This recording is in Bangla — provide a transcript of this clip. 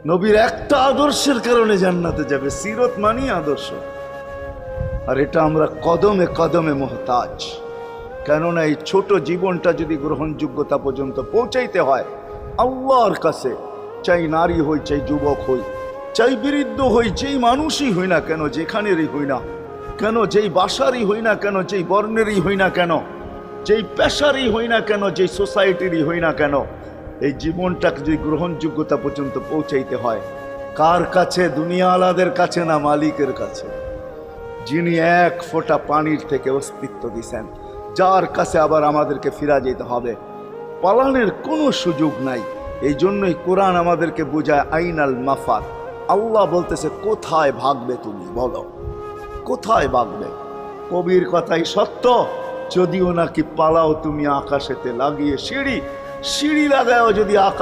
নবীর একটা আদর্শের কারণে জান্নাতে যাবে। সিরত মানি আদর্শ। আর এটা আমরা কদমে কদমে মুহতাজ। কেননা এই ছোট জীবনটা যদি গ্রহণযোগ্যতা পর্যন্ত পৌঁছাইতে হয় আল্লাহর কাছে, চাই নারী হই, চাই যুবক হই, চাই বৃদ্ধ হই, যেই মানুষই হই না কেন, যেখানেরই হই না কেন, যেই বাসারই হই না কেন, যেই বর্ণেরই হই না কেন, যেই পেশারই হই না কেন, যেই সোসাইটিরই হই না কেন, এই জীবনটাকে যদি গ্রহণযোগ্যতা পর্যন্ত পৌঁছাইতে হয় কার কাছে? দুনিয়াওয়ালাদের কাছে না, মালিকের কাছে, যিনি এক ফোঁটা পানির থেকে অস্তিত্ব দিছেন, যার কাছে আবার আমাদেরকে ফিরা যেতে হবে। পালানের কোনো সুযোগ নাই। এই জন্যই কোরআন আমাদেরকে বোঝায় আইনাল মাফার। আল্লাহ বলতেছে কোথায় ভাগবে তুমি, বলো কোথায় ভাগবে? কবির কথাই সত্য, যদিও নাকি পালাও তুমি আকাশেতে লাগিয়ে সিঁড়ি, সিঁড়ি লাগাও যদি আকাশ